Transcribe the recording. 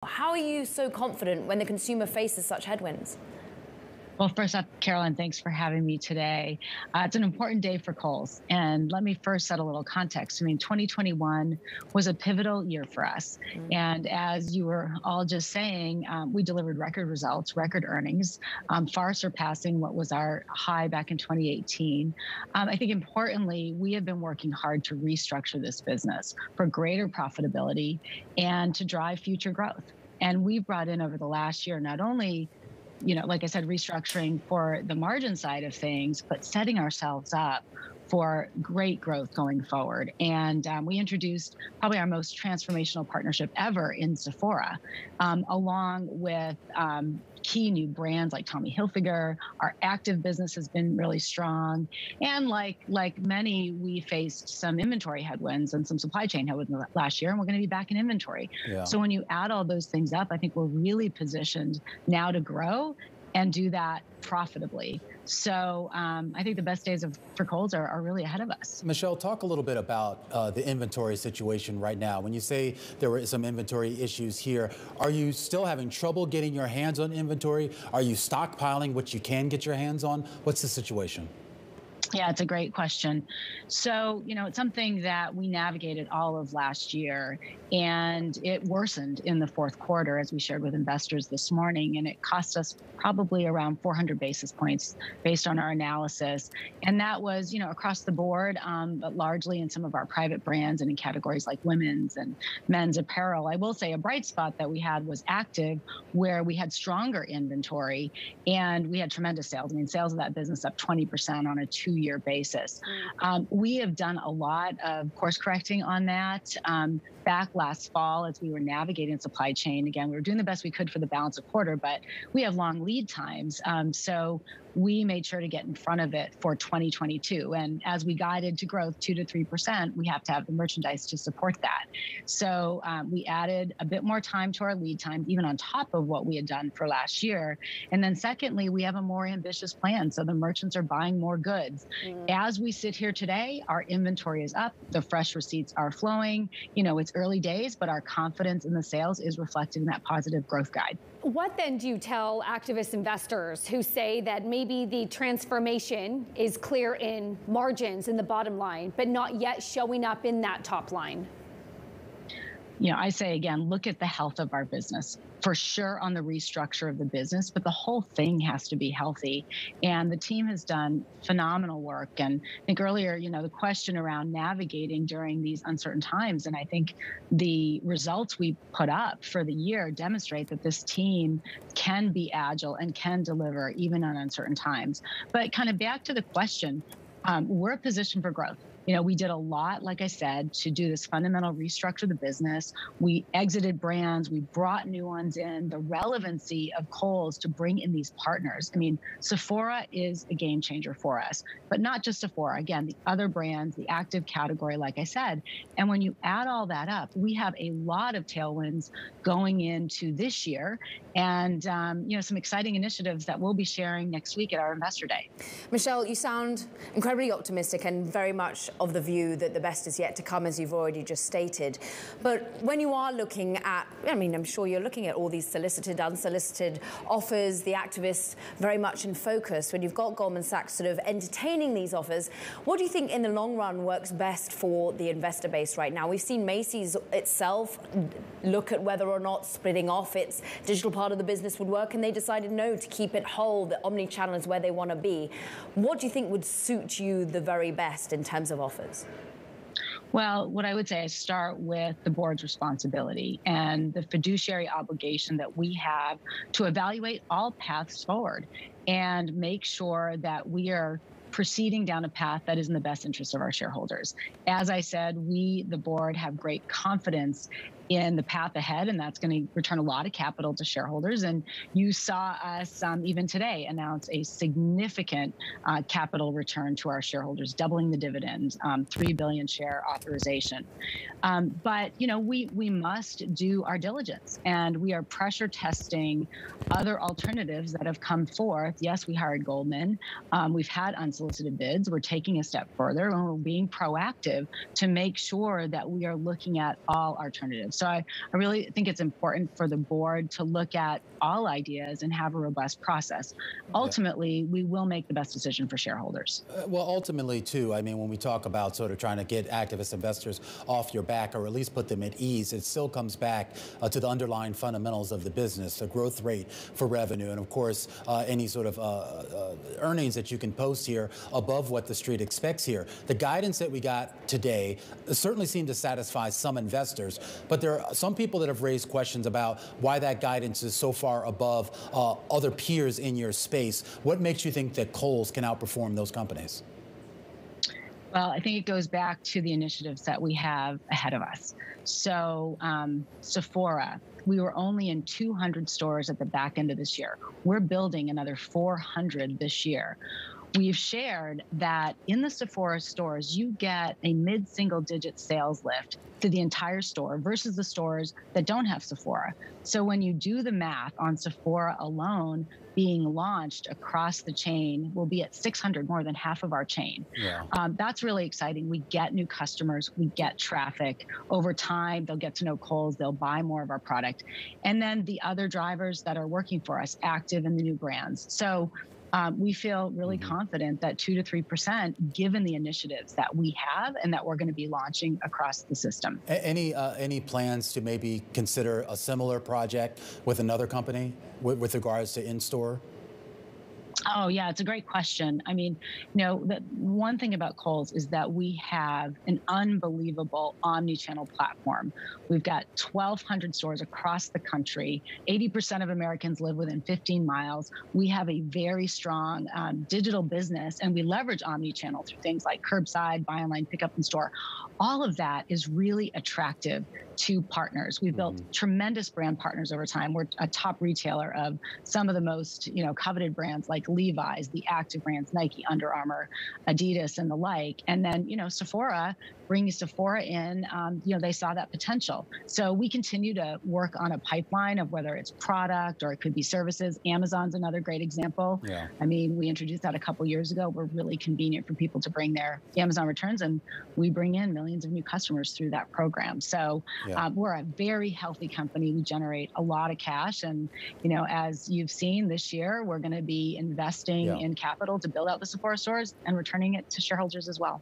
How are you so confident when the consumer faces such headwinds? Well, first up, Caroline, thanks for having me today. It's an important day for Kohl's. And let me first set a little context. I mean, 2021 was a pivotal year for us. And as you were all just saying, we delivered record results, record earnings, far surpassing what was our high back in 2018. I think importantly, we have been working hard to restructure this business for greater profitability and to drive future growth. And we've brought in over the last year, not only like I said, restructuring for the margin side of things, but setting ourselves up for great growth going forward. And we introduced probably our most transformational partnership ever in Sephora, along with key new brands like Tommy Hilfiger. Our active business has been really strong. And like many, we faced some inventory headwinds and some supply chain headwinds last year, and we're going to be back in inventory. Yeah. So when you add all those things up, I think we're really positioned now to grow and do that profitably. So I think the best days for Kohl's are really ahead of us. Michelle, talk a little bit about the inventory situation right now. When you say there were some inventory issues here, are you still having trouble getting your hands on inventory? Are you stockpiling what you can get your hands on? What's the situation? Yeah, it's a great question. So, it's something that we navigated all of last year, and it worsened in the fourth quarter, as we shared with investors this morning, and it cost us probably around 400 basis points based on our analysis. And that was, across the board, but largely in some of our private brands and in categories like women's and men's apparel. I will say a bright spot that we had was active, where we had stronger inventory and we had tremendous sales. I mean, sales of that business up 20% on a 2-year basis. We have done a lot of course correcting on that. Back last fall, as we were navigating supply chain, again, we were doing the best we could for the balance of quarter, but we have long lead times. So we made sure to get in front of it for 2022. And as we guided to growth 2 to 3%, we have to have the merchandise to support that. So we added a bit more time to our lead time, even on top of what we had done for last year. And then secondly, we have a more ambitious plan. So the merchants are buying more goods. As we sit here today, our inventory is up. The fresh receipts are flowing. It's early days, but our confidence in the sales is reflected in that positive growth guide. What then do you tell activist investors who say that maybe the transformation is clear in margins in the bottom line, but not yet showing up in that top line? I say again, look at the health of our business. For sure on the restructure of the business, but the whole thing has to be healthy. And the team has done phenomenal work. And I think earlier, the question around navigating during these uncertain times, and I think the results we put up for the year demonstrate that this team can be agile and can deliver even on uncertain times. But kind of back to the question, we're positioned for growth. We did a lot, like I said, to do this fundamental restructure of the business. We exited brands. We brought new ones in. The relevancy of Kohl's to bring in these partners. I mean, Sephora is a game changer for us, but not just Sephora. Again, the other brands, the active category, like I said. And when you add all that up, we have a lot of tailwinds going into this year and, some exciting initiatives that we'll be sharing next week at our Investor Day. Michelle, you sound incredibly optimistic and very much of the view that the best is yet to come, as you've already just stated. But when you are looking at, I'm sure you're looking at all these solicited, unsolicited offers, the activists very much in focus. When you've got Goldman Sachs sort of entertaining these offers, what do you think in the long run works best for the investor base right now? We've seen Macy's itself look at whether or not splitting off its digital part of the business would work, and they decided no, to keep it whole. The omni-channel is where they want to be. What do you think would suit you the very best in terms of offers? Well, what I would say is start with the board's responsibility and the fiduciary obligation that we have to evaluate all paths forward and make sure that we are proceeding down a path that is in the best interest of our shareholders. As I said, we, the board, have great confidence in the path ahead, and that's going to return a lot of capital to shareholders. And you saw us even today announce a significant capital return to our shareholders, doubling the dividend, $3 billion share authorization. But we must do our diligence, and we are pressure testing other alternatives that have come forth. Yes, we hired Goldman. We've had unsolicited bids. We're taking a step further, and we're being proactive to make sure that we are looking at all alternatives. So I really think it's important for the board to look at all ideas and have a robust process. Ultimately, we will make the best decision for shareholders. Well, ultimately, too, I mean, when we talk about sort of trying to get activist investors off your back or at least put them at ease, it still comes back to the underlying fundamentals of the business, the growth rate for revenue, and of course, any sort of earnings that you can post here above what the street expects here. The guidance that we got today certainly seemed to satisfy some investors, but there are some people that have raised questions about why that guidance is so far above other peers in your space. What makes you think that Kohl's can outperform those companies? Well, I think it goes back to the initiatives that we have ahead of us. So Sephora, we were only in 200 stores at the back end of this year. We're building another 400 this year. We've shared that in the Sephora stores, you get a mid-single-digit sales lift to the entire store versus the stores that don't have Sephora. So when you do the math on Sephora alone, being launched across the chain will be at 600, more than half of our chain. Yeah. That's really exciting. We get new customers, we get traffic. Over time, they'll get to know Kohl's, they'll buy more of our product. And then the other drivers that are working for us, active in the new brands. So we feel really confident that 2 to 3%, given the initiatives that we have and that we're going to be launching across the system. Any plans to maybe consider a similar project with another company with regards to in-store? Oh, yeah, it's a great question. I mean, the one thing about Kohl's is that we have an unbelievable omni-channel platform. We've got 1,200 stores across the country. 80% of Americans live within 15 miles. We have a very strong digital business, and we leverage omni-channel through things like curbside, buy online, pick up in store. All of that is really attractive to partners. We've built tremendous brand partners over time. We're a top retailer of some of the most, coveted brands like Levi's, the active brands, Nike, Under Armour, Adidas, and the like. And then, Sephora, bringing Sephora in, they saw that potential. So we continue to work on a pipeline of whether it's product or it could be services. Amazon's another great example. Yeah. I mean, we introduced that a couple years ago. We're really convenient for people to bring their Amazon returns, and we bring in millions of new customers through that program. So we're a very healthy company. We generate a lot of cash. And, as you've seen this year, we're going to be investing in capital to build out the Sephora stores and returning it to shareholders as well.